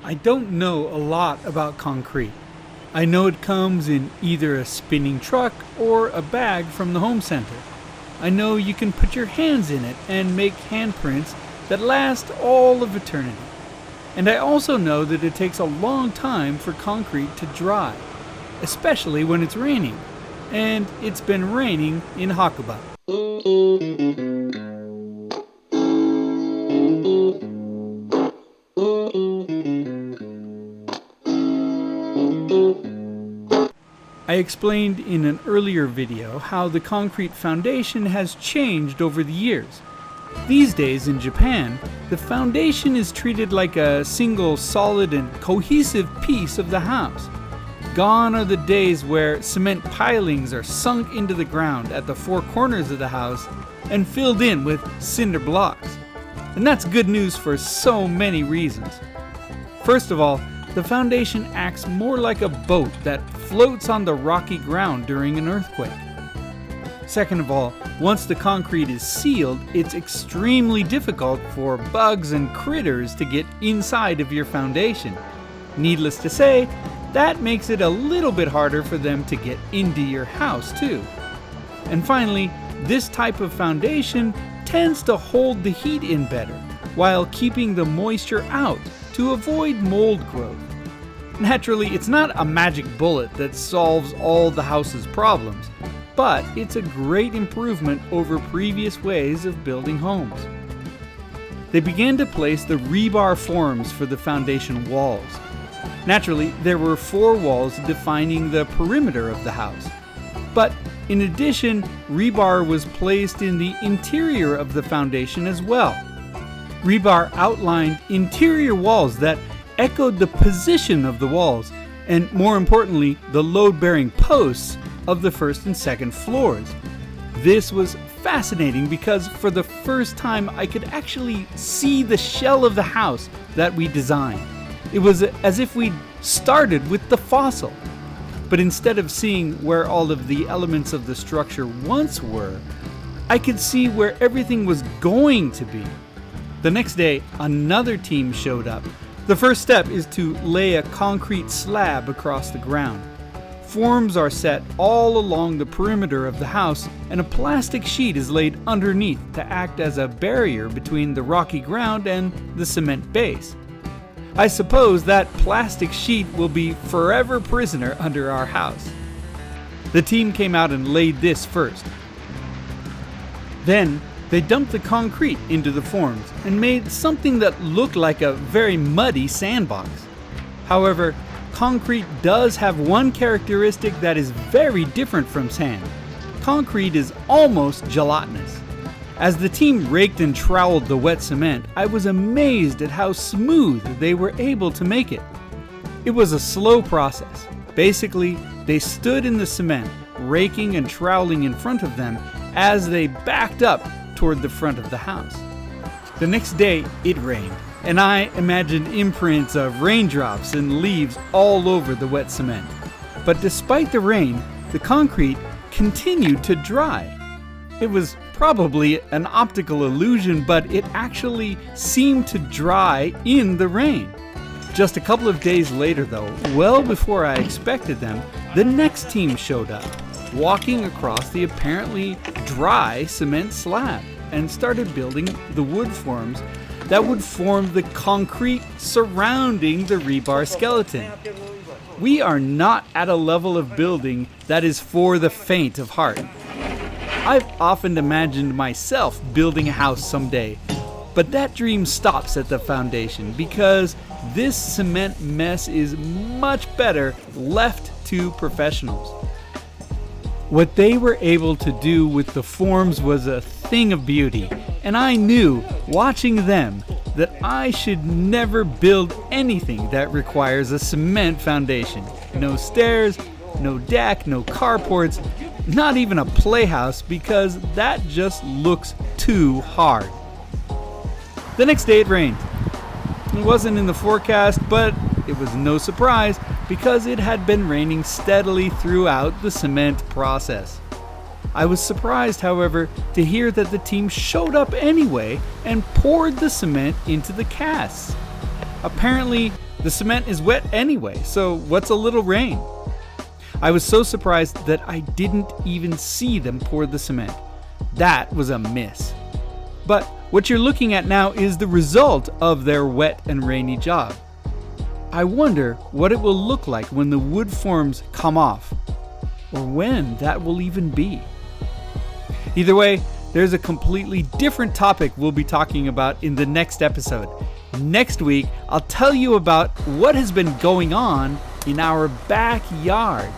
I don't know a lot about concrete. I know it comes in either a spinning truck or a bag from the home center. I know you can put your hands in it and make handprints that last all of eternity. And I also know that it takes a long time for concrete to dry, especially when it's raining. And it's been raining in Hakuba. I explained in an earlier video how the concrete foundation has changed over the years. These days in Japan, the foundation is treated like a single solid and cohesive piece of the house. Gone are the days where cement pilings are sunk into the ground at the four corners of the house and filled in with cinder blocks. And that's good news for so many reasons. First of all, the foundation acts more like a boat that floats on the rocky ground during an earthquake. Second of all, once the concrete is sealed, it's extremely difficult for bugs and critters to get inside of your foundation. Needless to say, that makes it a little bit harder for them to get into your house too. And finally, this type of foundation tends to hold the heat in better, while keeping the moisture out to avoid mold growth. Naturally, it's not a magic bullet that solves all the house's problems, but it's a great improvement over previous ways of building homes. They began to place the rebar forms for the foundation walls. Naturally, there were 4 walls defining the perimeter of the house. But in addition, rebar was placed in the interior of the foundation as well. Rebar outlined interior walls that echoed the position of the walls, and more importantly, the load-bearing posts of the first and second floors. This was fascinating because for the first time I could actually see the shell of the house that we designed. It was as if we'd started with the fossil. But instead of seeing where all of the elements of the structure once were, I could see where everything was going to be. The next day, another team showed up. The first step is to lay a concrete slab across the ground. Forms are set all along the perimeter of the house, and a plastic sheet is laid underneath to act as a barrier between the rocky ground and the cement base. I suppose that plastic sheet will be forever prisoner under our house. The team came out and laid this first. Then they dumped the concrete into the forms and made something that looked like a very muddy sandbox. However, concrete does have one characteristic that is very different from sand. Concrete is almost gelatinous. As the team raked and troweled the wet cement, I was amazed at how smooth they were able to make it. It was a slow process. Basically, they stood in the cement, raking and troweling in front of them as they backed up toward the front of the house. The next day, it rained, and I imagined imprints of raindrops and leaves all over the wet cement. But despite the rain, the concrete continued to dry. It was probably an optical illusion, but it actually seemed to dry in the rain. Just a couple of days later though, well before I expected them, the next team showed up, walking across the apparently dry cement slab, and started building the wood forms that would form the concrete surrounding the rebar skeleton. We are not at a level of building that is for the faint of heart. I've often imagined myself building a house someday, but that dream stops at the foundation because this cement mess is much better left to professionals. What they were able to do with the forms was a thing of beauty, and I knew, watching them, that I should never build anything that requires a cement foundation. No stairs, no deck, no carports, not even a playhouse, because that just looks too hard. The next day it rained. It wasn't in the forecast, but it was no surprise because it had been raining steadily throughout the cement process. I was surprised, however, to hear that the team showed up anyway and poured the cement into the casts. Apparently, the cement is wet anyway, so what's a little rain? I was so surprised that I didn't even see them pour the cement. That was a miss. But what you're looking at now is the result of their wet and rainy job. I wonder what it will look like when the wood forms come off, or when that will even be. Either way, there's a completely different topic we'll be talking about in the next episode. Next week, I'll tell you about what has been going on in our backyard.